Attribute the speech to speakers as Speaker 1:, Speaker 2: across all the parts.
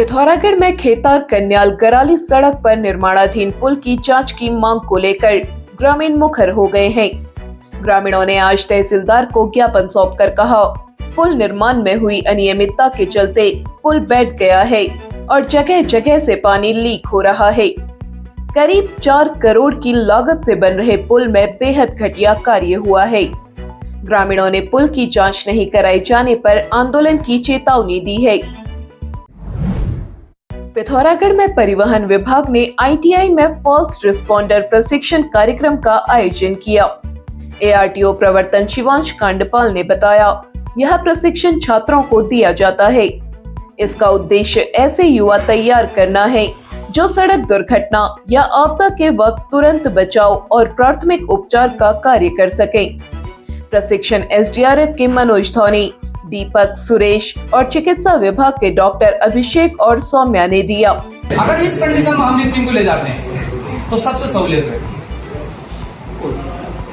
Speaker 1: पिथौरागढ़ में खेतार कन्याल गराली सड़क पर निर्माणाधीन पुल की जांच की मांग को लेकर ग्रामीण मुखर हो गए हैं। ग्रामीणों ने आज तहसीलदार को ज्ञापन सौंपकर कहा, पुल निर्माण में हुई अनियमितता के चलते पुल बैठ गया है और जगह जगह से पानी लीक हो रहा है। करीब 4 करोड़ की लागत से बन रहे पुल में बेहद घटिया कार्य हुआ है। ग्रामीणों ने पुल की जांच नहीं कराए जाने पर आंदोलन की चेतावनी दी है। पिथौरागढ़ में परिवहन विभाग ने ITI में फर्स्ट रिस्पॉन्डर प्रशिक्षण कार्यक्रम का आयोजन किया। ARTO प्रवर्तन शिवांश कांडपाल ने बताया, यह प्रशिक्षण छात्रों को दिया जाता है। इसका उद्देश्य ऐसे युवा तैयार करना है जो सड़क दुर्घटना या आपदा के वक्त तुरंत बचाव और प्राथमिक उपचार का कार्य कर सकें। प्रशिक्षण SDRF के मनोज धोनी, दीपक, सुरेश और चिकित्सा विभाग के डॉक्टर अभिषेक और सौम्या ने दिया।
Speaker 2: अगर इस कंडीशन में हम विक्टिम को ले जाते हैं तो सबसे सहूलियत रहेगी,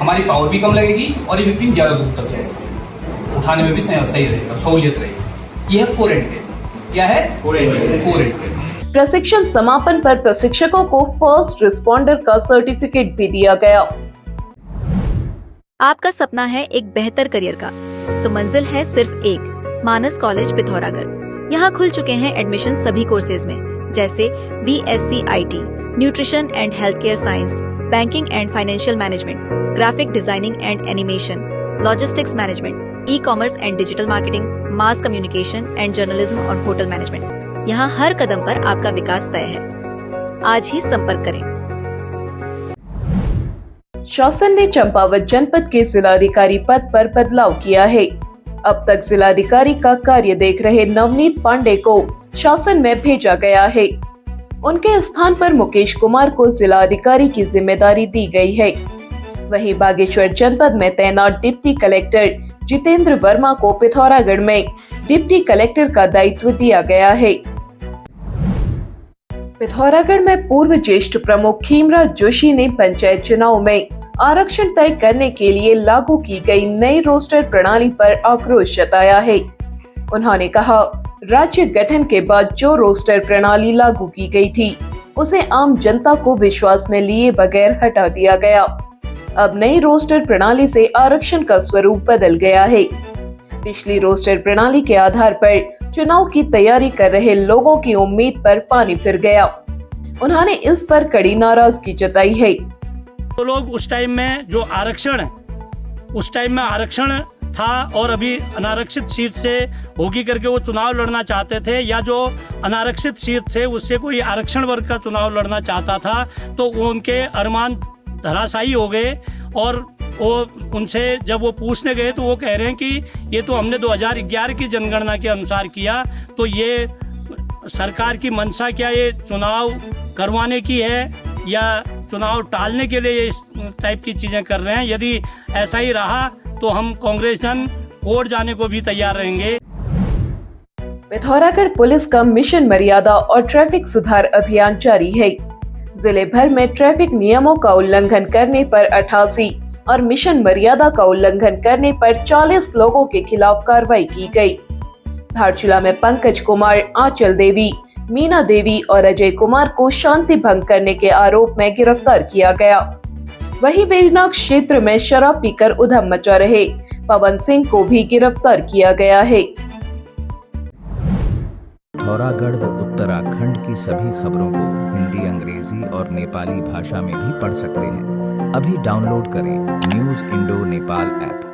Speaker 2: हमारी पावर भी कम लगेगी और ये विक्टिम ज्यादा दूर तक जाएगा, उठाने में भी सही रहेगा, सहूलियत रहेगी। यह 4 एंड पे क्या है, 4 एंड पे।
Speaker 1: प्रशिक्षण समापन पर प्रशिक्षकों को फर्स्ट रिस्पॉन्डर का सर्टिफिकेट भी दिया गया।
Speaker 3: आपका सपना है एक बेहतर करियर का, तो मंजिल है सिर्फ एक, मानस कॉलेज पिथौरागढ़। यहाँ खुल चुके हैं एडमिशन सभी कोर्सेज में, जैसे BSc IT, nutrition and health care science, banking and financial management, graphic designing and animation, logistics management, ecommerce and digital marketing, mass communication and journalism और होटल मैनेजमेंट। यहाँ हर कदम पर आपका विकास तय है। आज ही संपर्क करें।
Speaker 1: शासन ने चंपावत जनपद के जिलाधिकारी पद पर बदलाव किया है। अब तक जिलाधिकारी का कार्य देख रहे नवनीत पांडे को शासन में भेजा गया है। उनके स्थान पर मुकेश कुमार को जिलाधिकारी की जिम्मेदारी दी गई है। वहीं बागेश्वर जनपद में तैनात डिप्टी कलेक्टर जितेंद्र वर्मा को पिथौरागढ़ में डिप्टी कलेक्टर का दायित्व दिया गया है। पिथौरागढ़ में पूर्व ज्येष्ठ प्रमुख खीमराज जोशी ने पंचायत चुनाव में आरक्षण तय करने के लिए लागू की गई नई रोस्टर प्रणाली पर आक्रोश जताया है। उन्होंने कहा, राज्य गठन के बाद जो रोस्टर प्रणाली लागू की गई थी, उसे आम जनता को विश्वास में लिए बगैर हटा दिया गया। अब नई रोस्टर प्रणाली से आरक्षण का स्वरूप बदल गया है। पिछली रोस्टर प्रणाली के आधार पर चुनाव की तैयारी कर रहे लोगों की उम्मीद पर पानी फिर गया। उन्होंने इस पर कड़ी नाराजगी जताई है।
Speaker 4: तो लोग उस टाइम में जो आरक्षण उस टाइम में आरक्षण था और अभी अनारक्षित सीट से होगी करके वो चुनाव लड़ना चाहते थे, या जो अनारक्षित सीट थे उससे कोई आरक्षण वर्ग का चुनाव लड़ना चाहता था, तो वो उनके अरमान धराशायी हो गए। और वो उनसे जब वो पूछने गए तो वो कह रहे हैं कि ये तो हमने 2011 की जनगणना के अनुसार किया, तो ये सरकार की मंशा क्या ये चुनाव करवाने की है या चुनाव टालने के लिए इस टाइप की चीज़ें कर रहे हैं। यदि ऐसा ही रहा तो हम कांग्रेस जन कोर्ट जाने को भी तैयार रहेंगे।
Speaker 1: पिथौरागढ़ पुलिस का मिशन मर्यादा और ट्रैफिक सुधार अभियान जारी है। जिले भर में ट्रैफिक नियमों का उल्लंघन करने पर 88 और मिशन मर्यादा का उल्लंघन करने पर 40 लोगों के खिलाफ कार्रवाई की गई। धारचूला में पंकज कुमार, आंचल देवी, मीना देवी और अजय कुमार को शांति भंग करने के आरोप में गिरफ्तार किया गया। वहीं वेरनाग क्षेत्र में शराब पीकर उधम मचा रहे पवन सिंह को भी गिरफ्तार किया गया है।
Speaker 5: पिथौरागढ़ व उत्तराखंड की सभी खबरों को हिंदी, अंग्रेजी और नेपाली भाषा में भी पढ़ सकते हैं। अभी डाउनलोड करें न्यूज़ इंडो नेपाल ऐप।